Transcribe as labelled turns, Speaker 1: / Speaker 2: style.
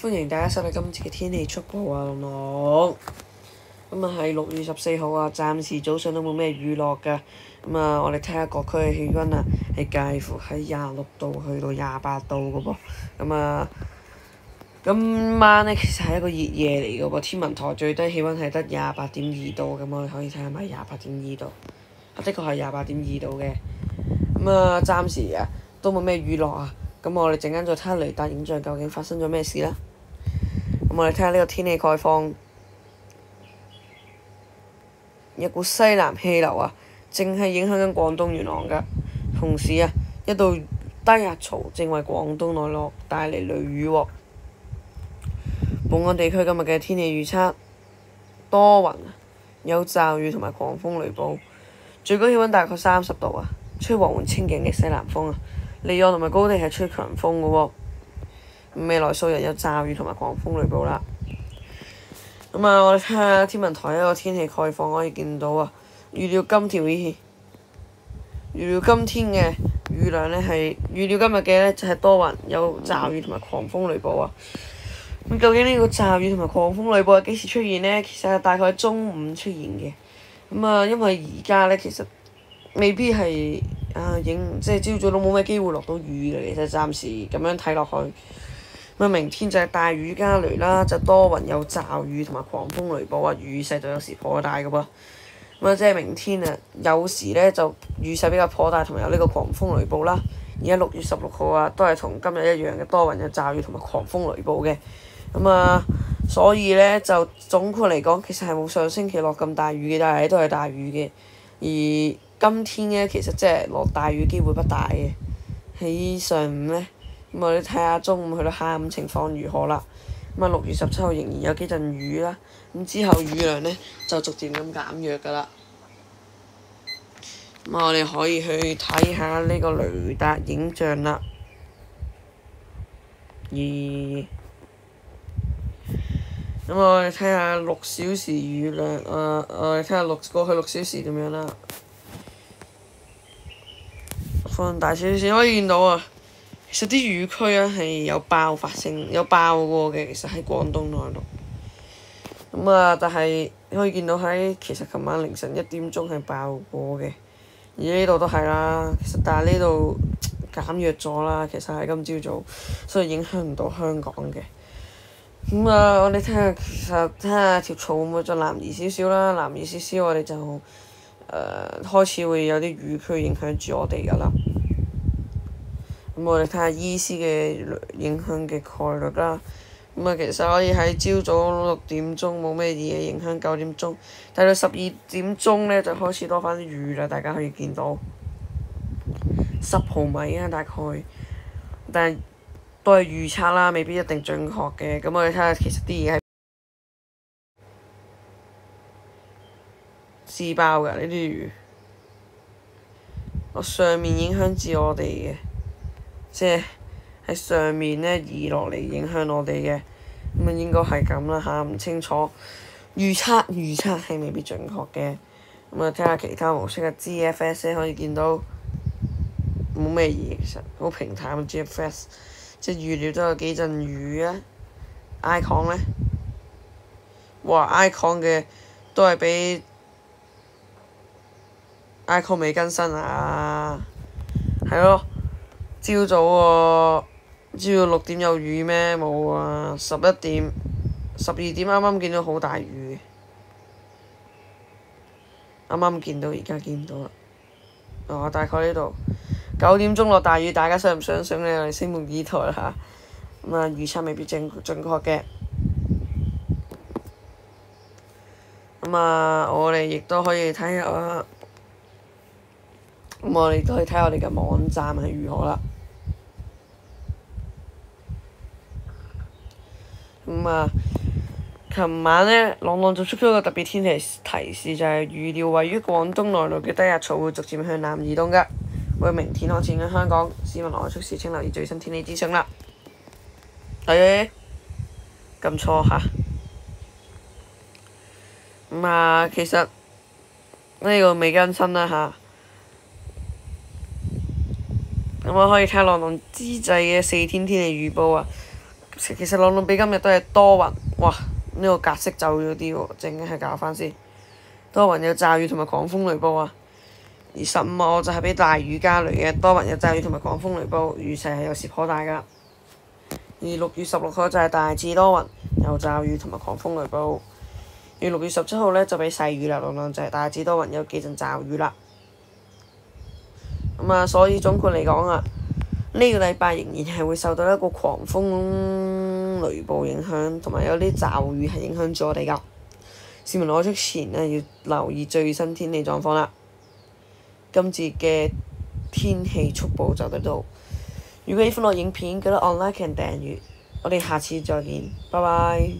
Speaker 1: 歡迎大家收睇今次嘅天氣速報啊，龍龍。咁啊係6月14號啊，暫時早上都冇咩雨落㗎。咁啊，我哋睇下各區嘅氣温啊，係介乎喺26度去到28度嘅噃。咁啊，今晚咧其實係一個熱夜嚟嘅噃，天文台最低氣温係得28.2度，咁我哋可以睇下咪28.2度。的確係28.2度嘅。咁啊，暫時啊都冇咩雨落啊。咁我哋陣間再睇下雷達影像究竟發生咗咩事啦。咁我哋睇下呢個天氣概況，一股西南氣流啊，正係影響緊廣東沿岸㗎。同時啊，一道低壓槽正為廣東內陸帶嚟雷雨喎。本港地區今日嘅天氣預測，多雲，有驟雨同埋狂風雷暴，最高氣温大概30度啊，吹和緩清勁嘅西南風啊。離岸同埋高地係吹強風嘅喎。未來數日有驟雨同埋狂風雷暴啦。咁啊，我哋睇下天文台一個天氣概況，可以見到啊，預料今天嘅雨量呢係預料今日嘅呢就係多雲，有驟雨同埋狂風雷暴啊。咁究竟呢個驟雨同埋狂風雷暴係幾時出現呢？其實係大概中午出現嘅。咁啊，因為而家呢其實未必係即係朝早都冇咩機會落到雨嘅，其實暫時咁樣睇落去。咁明天就係大雨加雷啦，就多雲有驟雨同埋狂風雷暴啊，雨勢就有時頗大嘅噃。即係明天啊，有時呢就雨勢比較頗大，同埋有呢個狂風雷暴啦。而家6月16號啊，都係同今日一樣嘅多雲有驟雨同埋狂風雷暴嘅。所以呢，就總括嚟講，其實係冇上星期落咁大雨嘅，但係都係大雨嘅。而今天呢，其實即係落大雨機會不大嘅。喺上午呢，咁我哋睇下中午去到下午情況如何啦。6月17號仍然有幾陣雨啦，咁之後雨量呢，就逐漸咁減弱㗎啦。我哋可以去睇下呢個雷達影像啦。咁我哋睇下6小時雨量，我哋睇下過去6小時點樣啦。放大少少可以見到啊，其實啲雨區啊係有爆過嘅，其實喺廣東內陸。但係可以見到其實琴晚凌晨1點鐘係爆過嘅，而呢度都係啦。其實但係呢度減弱咗啦，其實係今朝早，所以影響唔到香港嘅。我哋睇下條槽會唔會再南移少少啦？南移少少，我哋就開始會有啲雨區影響住我哋㗎啦。我哋睇下依絲嘅影響嘅概率啦。其實可以喺朝早6點鐘冇咩嘢影響，9點鐘，但係到12點鐘呢，就開始多返啲雨啦。大家可以見到10毫米啊，大概，但係都係預測啦，未必一定準確嘅。咁我哋睇下其實啲嘢係自爆㗎，呢啲雨，上面影響至我哋嘅，即係喺上面呢移落嚟影響我哋嘅。應該係咁啦嚇，唔清楚，預測係未必準確嘅。睇下其他模式嘅 GFS 可以見到冇咩嘢，其實好平淡嘅 GFS， 即係預料都有幾陣雨啊。Icon 呢？哇 Icon 嘅都係比 Icon 未更新啊，係咯，朝早喎。朝早6點有雨咩？冇啊！11點、12點啱啱見到好大雨，啱啱見到，而家見唔到啦。大概呢度9點鐘落大雨，大家相唔相信呢？我哋拭目以待啦嚇。預測未必準確嘅。我哋亦都可以睇下，我哋都可以睇下我哋嘅網站係如何啦。琴晚呢，朗朗就出咗個特別天氣提示，就係預料位於廣東內陸嘅低壓槽會逐漸向南移動㗎，會明天開始影響香港。市民外出時請留意最新天氣資訊啦。撳錯嚇。其實呢個未更新啦嚇。我可以睇朗朗自製嘅4天天氣預報啊。其實朗頓比今日都係多雲，哇！呢個格式走咗啲喎，正係搞翻先。多雲有驟雨同埋狂風雷暴啊！而15號就係俾大雨加雷嘅，多雲有驟雨同埋狂風雷暴，雨勢係有時頗大㗎。而6月16號就係大致多雲，有驟雨同埋狂風雷暴。而6月17號呢，就俾細雨啦，朗朗就係大致多雲，有幾陣驟雨啦。咁啊，所以總括嚟講啊，呢個禮拜仍然係會受到一個狂風雷暴影響，同埋有啲驟雨係影響住我哋㗎。市民外出前呢，要留意最新天氣狀況啦。今次嘅天氣速報就到度。如果喜歡我影片，記得按 like 同訂閱。我哋下次再見，拜拜。